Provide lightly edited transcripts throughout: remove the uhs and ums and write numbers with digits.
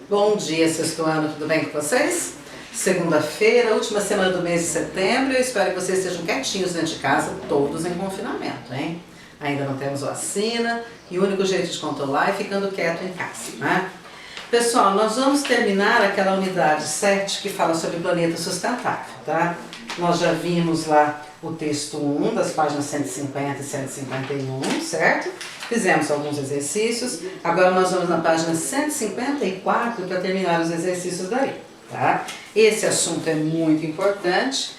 Bom dia, sexto ano, tudo bem com vocês? Segunda-feira, última semana do mês de setembro, eu espero que vocês estejam quietinhos dentro de casa, todos em confinamento, hein? Ainda não temos vacina e o único jeito de controlar é ficando quieto em casa, né? Pessoal, nós vamos terminar aquela unidade 7 que fala sobre planeta sustentável, tá? Nós já vimos lá o texto 1 das páginas 150 e 151, certo? Fizemos alguns exercícios, agora nós vamos na página 154 para terminar os exercícios daí, tá? Esse assunto é muito importante,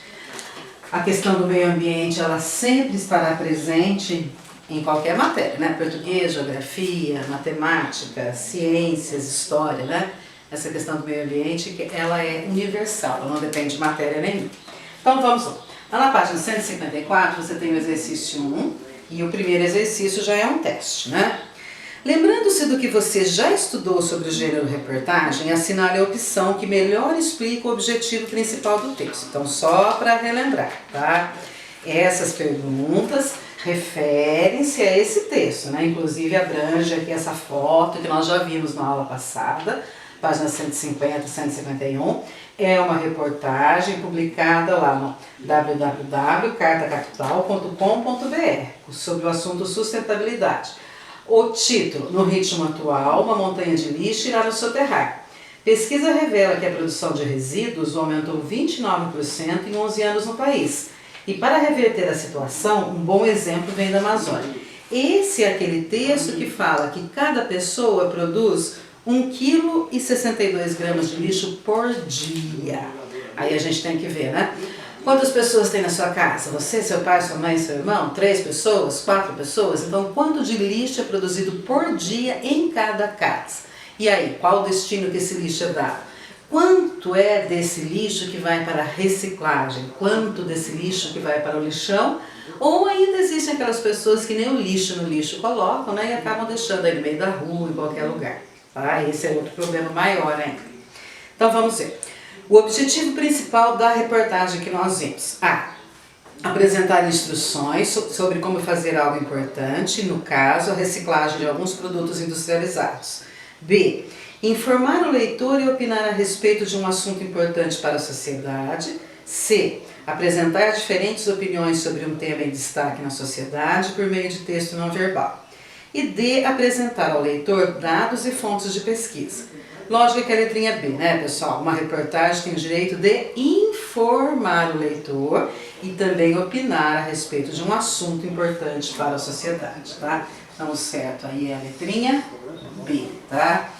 a questão do meio ambiente, ela sempre estará presente em qualquer matéria, né? Português, geografia, matemática, ciências, história, né? Essa questão do meio ambiente, ela é universal, ela não depende de matéria nenhuma. Então vamos lá. Lá na página 154 você tem o exercício 1 e o primeiro exercício já é um teste, né? Lembrando-se do que você já estudou sobre o gênero reportagem, assinale a opção que melhor explica o objetivo principal do texto. Então só para relembrar, tá? Essas perguntas referem-se a esse texto, né? Inclusive abrange aqui essa foto que nós já vimos na aula passada, página 150 e 151. É uma reportagem publicada lá no www.cartacapital.com.br sobre o assunto sustentabilidade. O título: No ritmo atual, uma montanha de lixo irá no soterrar. Pesquisa revela que a produção de resíduos aumentou 29% em 11 anos no país. E para reverter a situação, um bom exemplo vem da Amazônia. Esse é aquele texto que fala que cada pessoa produz 1,62 kg de lixo por dia. Aí a gente tem que ver, né? Quantas pessoas tem na sua casa? Você, seu pai, sua mãe, seu irmão? 3 pessoas? 4 pessoas? Então, quanto de lixo é produzido por dia em cada casa? E aí, qual o destino que esse lixo é dado? Quanto é desse lixo que vai para a reciclagem? Quanto desse lixo que vai para o lixão? Ou ainda existem aquelas pessoas que nem o lixo no lixo colocam, né? E acabam deixando aí no meio da rua, em qualquer lugar. Tá? Esse é outro problema maior ainda. Então vamos ver. O objetivo principal da reportagem que nós vimos: A. Apresentar instruções sobre como fazer algo importante, no caso, a reciclagem de alguns produtos industrializados. B. Informar o leitor e opinar a respeito de um assunto importante para a sociedade. C. Apresentar diferentes opiniões sobre um tema em destaque na sociedade por meio de texto não verbal. E D. Apresentar ao leitor dados e fontes de pesquisa. Lógico que a letrinha B, né, pessoal? Uma reportagem tem o direito de informar o leitor e também opinar a respeito de um assunto importante para a sociedade, tá? Então, o certo aí é a letrinha B, tá?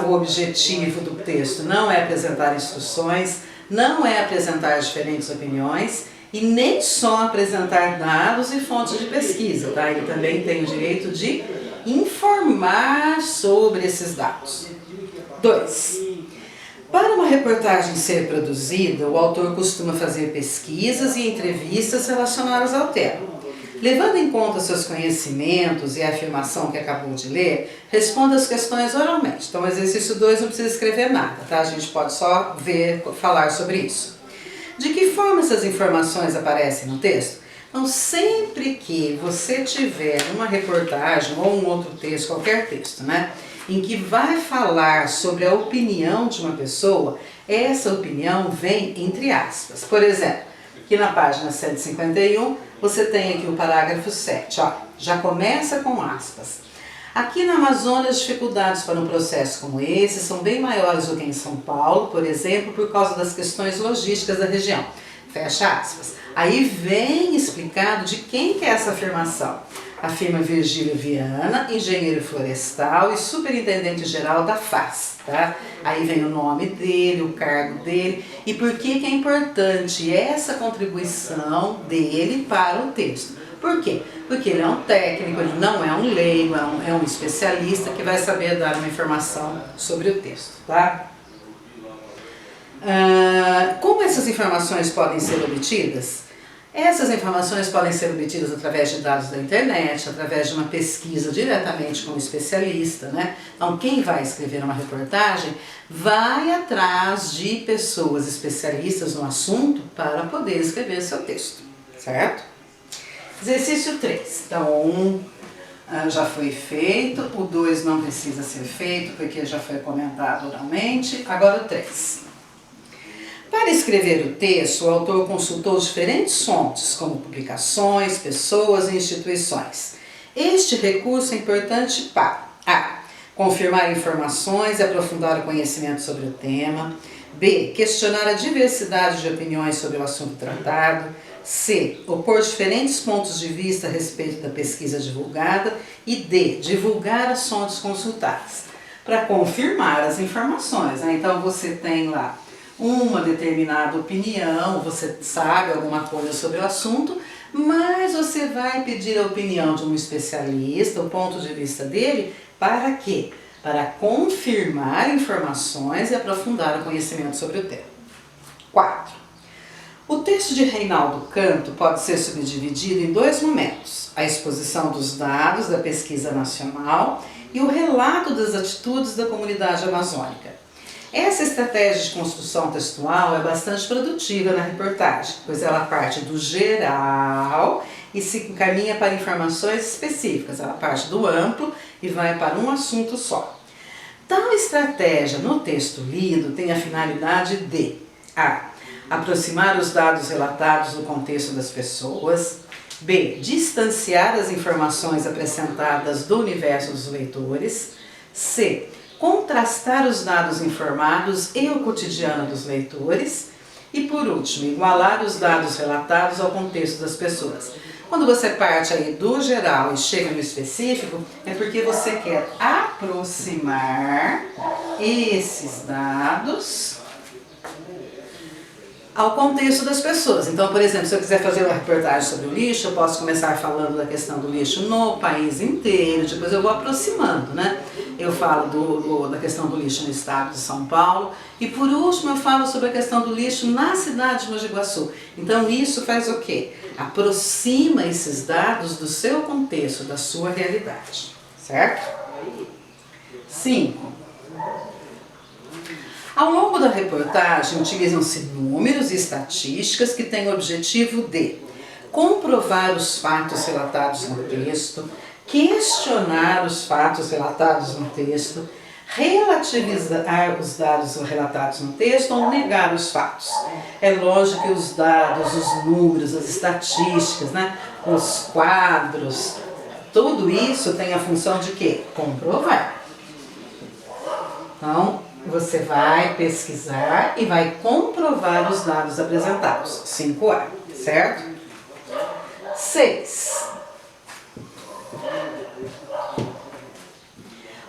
O objetivo do texto não é apresentar instruções, não é apresentar diferentes opiniões e nem só apresentar dados e fontes de pesquisa, tá? Ele também tem o direito de informar sobre esses dados. 2. Para uma reportagem ser produzida, o autor costuma fazer pesquisas e entrevistas relacionadas ao tema. Levando em conta seus conhecimentos e a afirmação que acabou de ler, responda as questões oralmente. Então, o exercício 2 não precisa escrever nada, tá? A gente pode só falar sobre isso. De que forma essas informações aparecem no texto? Então, sempre que você tiver uma reportagem ou um outro texto, qualquer texto, né, em que vai falar sobre a opinião de uma pessoa, essa opinião vem entre aspas. Por exemplo, aqui na página 151, você tem aqui o parágrafo 7, ó, já começa com aspas. Aqui na Amazônia, as dificuldades para um processo como esse são bem maiores do que em São Paulo, por exemplo, por causa das questões logísticas da região. Fecha aspas. Aí vem explicado de quem que é essa afirmação. Afirma Virgílio Viana, engenheiro florestal e superintendente-geral da FAS, tá? Aí vem o nome dele, o cargo dele e por que é importante essa contribuição dele para o texto. Por quê? Porque ele é um técnico, ele não é um leigo, é um especialista que vai saber dar uma informação sobre o texto, tá? Como essas informações podem ser obtidas? Essas informações podem ser obtidas através de dados da internet, através de uma pesquisa diretamente com um especialista, né? Então, quem vai escrever uma reportagem vai atrás de pessoas especialistas no assunto para poder escrever seu texto, certo? Exercício 3. Então, já foi feito, o 2 não precisa ser feito porque já foi comentado oralmente. Agora o 3. Para escrever o texto, o autor consultou diferentes fontes, como publicações, pessoas e instituições. Este recurso é importante para a. Confirmar informações e aprofundar o conhecimento sobre o tema. B. Questionar a diversidade de opiniões sobre o assunto tratado. C. Opor diferentes pontos de vista a respeito da pesquisa divulgada. E D. Divulgar as fontes consultadas. Para confirmar as informações, né? Então você tem lá uma determinada opinião, você sabe alguma coisa sobre o assunto, mas você vai pedir a opinião de um especialista, o ponto de vista dele, para quê? Para confirmar informações e aprofundar o conhecimento sobre o tema. 4. O texto de Reinaldo Canto pode ser subdividido em 2 momentos: a exposição dos dados da pesquisa nacional e o relato das atitudes da comunidade amazônica. Essa estratégia de construção textual é bastante produtiva na reportagem, pois ela parte do geral e se encaminha para informações específicas. Ela parte do amplo e vai para um assunto só. Tal estratégia no texto lido tem a finalidade de a. Aproximar os dados relatados do contexto das pessoas. B. Distanciar as informações apresentadas do universo dos leitores. C. Contrastar os dados informados e o cotidiano dos leitores. E por último, igualar os dados relatados ao contexto das pessoas. Quando você parte aí do geral e chega no específico, é porque você quer aproximar esses dados ao contexto das pessoas. Então, por exemplo, se eu quiser fazer uma reportagem sobre o lixo, eu posso começar falando da questão do lixo no país inteiro, depois eu vou aproximando, né? Eu falo da questão do lixo no estado de São Paulo e, por último, eu falo sobre a questão do lixo na cidade de Mogi Guaçu. Então, isso faz o quê? Aproxima esses dados do seu contexto, da sua realidade, certo? 5. Ao longo da reportagem, utilizam-se números e estatísticas que têm o objetivo de comprovar os fatos relatados no texto, questionar os fatos relatados no texto, relativizar os dados relatados no texto ou negar os fatos. É lógico que os dados, os números, as estatísticas, né, os quadros, tudo isso tem a função de quê? Comprovar. Então, você vai pesquisar e vai comprovar os dados apresentados. 5A, certo? 6.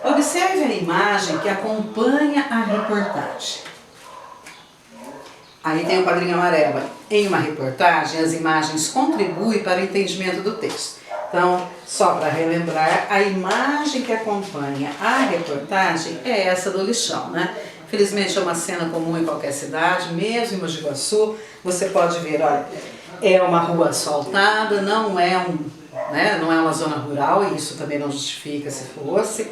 Observe a imagem que acompanha a reportagem. Aí tem o quadrinho amarelo. Em uma reportagem, as imagens contribuem para o entendimento do texto. Então, só para relembrar, a imagem que acompanha a reportagem é essa do lixão, né? Infelizmente é uma cena comum em qualquer cidade, mesmo em Mogi Guaçu, você pode ver, olha, é uma rua asfaltada, não é uma zona rural, e isso também não justifica se fosse.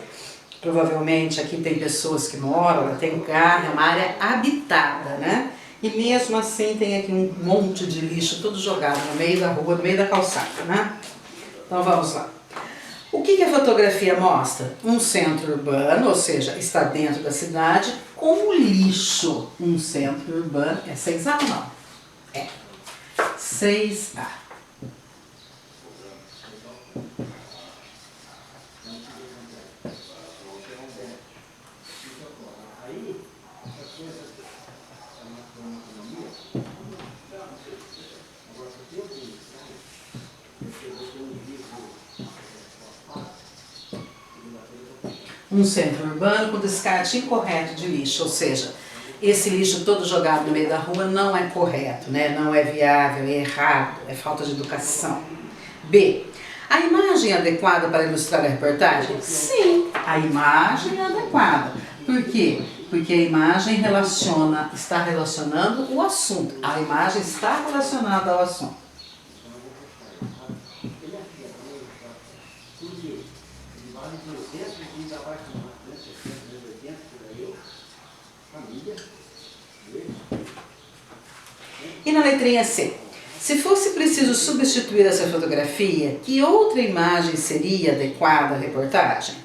Provavelmente aqui tem pessoas que moram, tem carro, é uma área habitada, né? E mesmo assim tem aqui um monte de lixo todo jogado no meio da rua, no meio da calçada, né? Então vamos lá. O que a fotografia mostra? Um centro urbano, ou seja, está dentro da cidade, com lixo. Um centro urbano, é 6A ou não? É 6A. Um centro urbano com descarte incorreto de lixo, ou seja, esse lixo todo jogado no meio da rua não é correto, né? Não é viável, é errado, é falta de educação. B. A imagem é adequada para ilustrar a reportagem? Sim, a imagem é adequada. Por quê? Porque a imagem está relacionando o assunto. A imagem está relacionada ao assunto. E na letrinha C? Se fosse preciso substituir essa fotografia, que outra imagem seria adequada à reportagem?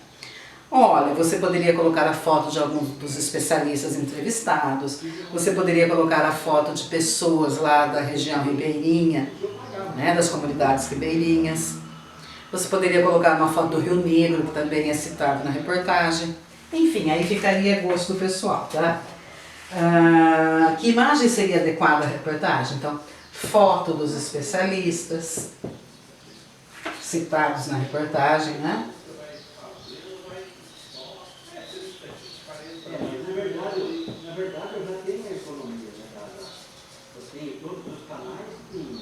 Olha, você poderia colocar a foto de alguns dos especialistas entrevistados, você poderia colocar a foto de pessoas lá da região ribeirinha, né, das comunidades ribeirinhas. Você poderia colocar uma foto do Rio Negro, que também é citado na reportagem. Enfim, aí ficaria a gosto do pessoal, tá? Que imagem seria adequada à reportagem? Então, foto dos especialistas citados na reportagem, né? Na verdade, eu já tenho a economia, né? Eu tenho todos os canais e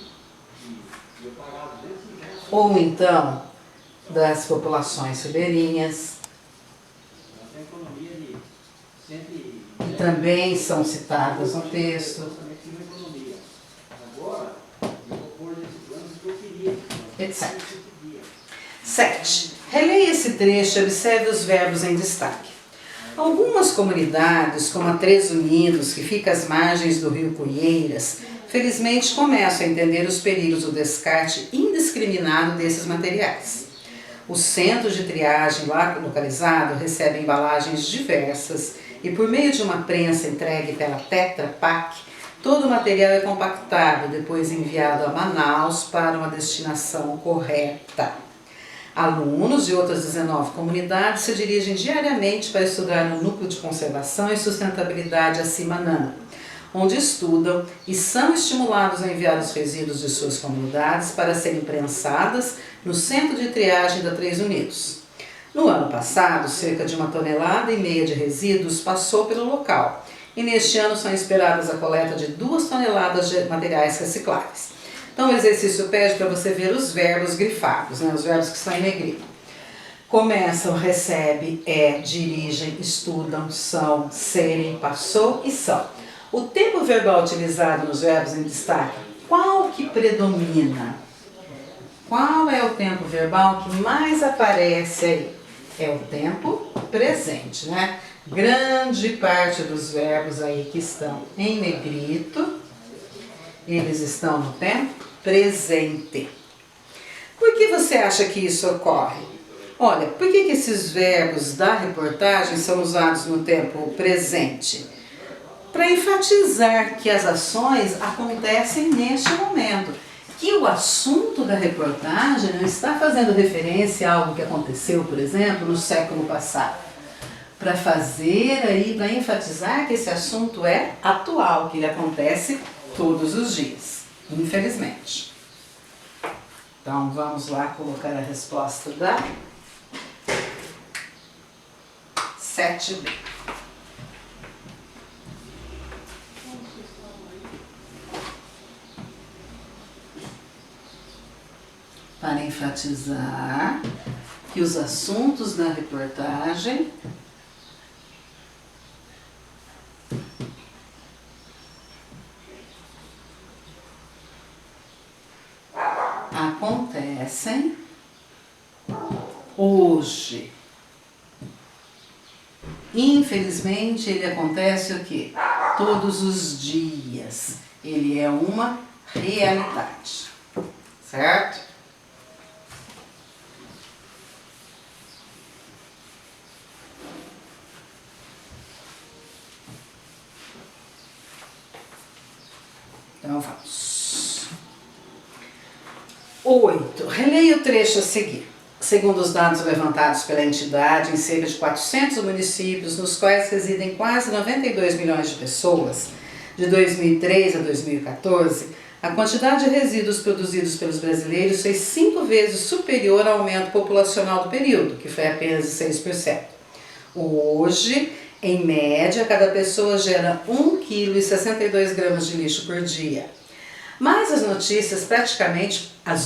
eu pagava 250. Ou então, das populações ribeirinhas, Eu tenho economia de 100. que também são citadas no texto, Agora, eu vou pôr nesse plano que eu queria. etc. 7. Releia esse trecho e observe os verbos em destaque. Algumas comunidades, como a Três Unidos, que fica às margens do rio Cuieiras, felizmente começam a entender os perigos do descarte indiscriminado desses materiais. Os centros de triagem lá localizado recebem embalagens diversas e, por meio de uma prensa entregue pela Tetra Pak, todo o material é compactado e depois enviado a Manaus para uma destinação correta. Alunos de outras 19 comunidades se dirigem diariamente para estudar no Núcleo de Conservação e Sustentabilidade Acimanã, onde estudam e são estimulados a enviar os resíduos de suas comunidades para serem prensadas no Centro de Triagem da Três Unidos. No ano passado, cerca de 1,5 toneladas de resíduos passou pelo local, e neste ano são esperadas a coleta de 2 toneladas de materiais recicláveis. Então o exercício pede para você ver os verbos grifados, né, os verbos que estão em negrito. Começam, recebe, é, dirigem, estudam, são, serem, passou e são. O tempo verbal utilizado nos verbos em destaque, qual que predomina? Qual é o tempo verbal que mais aparece aí? É o tempo presente, né? Grande parte dos verbos aí que estão em negrito, eles estão no tempo presente. Por que você acha que isso ocorre? Olha, por que esses verbos da reportagem são usados no tempo presente? Para enfatizar que as ações acontecem neste momento, que o assunto da reportagem não está fazendo referência a algo que aconteceu, por exemplo, no século passado. Para fazer aí, para enfatizar que esse assunto é atual, que ele acontece todos os dias, infelizmente. Então vamos lá colocar a resposta da 7B. Para enfatizar que os assuntos da reportagem acontecem hoje. Infelizmente, ele acontece o quê? Todos os dias. Ele é uma realidade. Certo? Então vamos. 8. Releia o trecho a seguir. Segundo os dados levantados pela entidade, em cerca de 400 municípios, nos quais residem quase 92 milhões de pessoas, de 2003 a 2014, a quantidade de resíduos produzidos pelos brasileiros foi 5 vezes superior ao aumento populacional do período, que foi apenas de 6%. Hoje, em média, cada pessoa gera 1,62 kg de lixo por dia. Mas as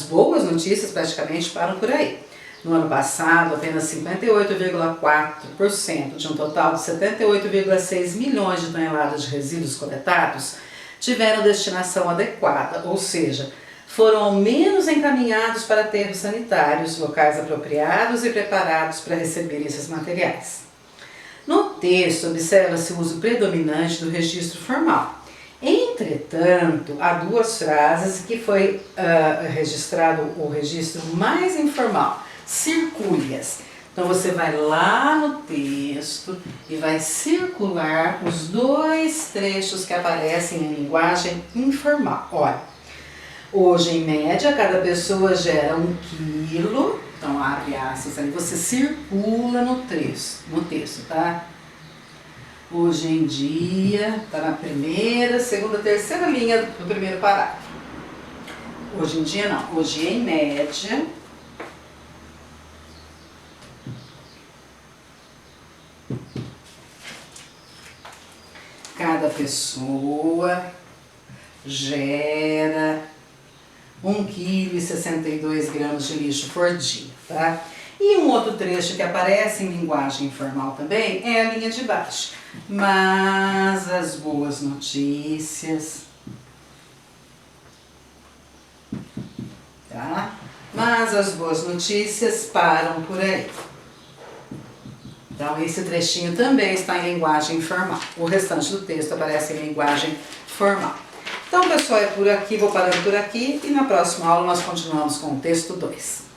boas notícias praticamente param por aí. No ano passado, apenas 58,4% de um total de 78,6 milhões de toneladas de resíduos coletados tiveram destinação adequada, ou seja, foram ao menos encaminhados para aterros sanitários, locais apropriados e preparados para receber esses materiais. No texto, observa-se o uso predominante do registro formal, em Entretanto, há duas frases que foi registrado o registro mais informal, circule-as. Então você vai lá no texto e vai circular os dois trechos que aparecem em linguagem informal. Olha, hoje em média cada pessoa gera 1 quilo, então abre aspas ali, você circula no texto, tá? Hoje em dia, está na primeira, segunda, terceira linha do primeiro parágrafo. Hoje em dia não, hoje em média, cada pessoa gera 1,62 kg de lixo por dia, tá? E um outro trecho que aparece em linguagem informal também é a linha de baixo. Mas as boas notícias, tá? Mas as boas notícias param por aí. Então esse trechinho também está em linguagem informal. O restante do texto aparece em linguagem formal. Então pessoal, é por aqui, vou parando por aqui e na próxima aula nós continuamos com o texto 2.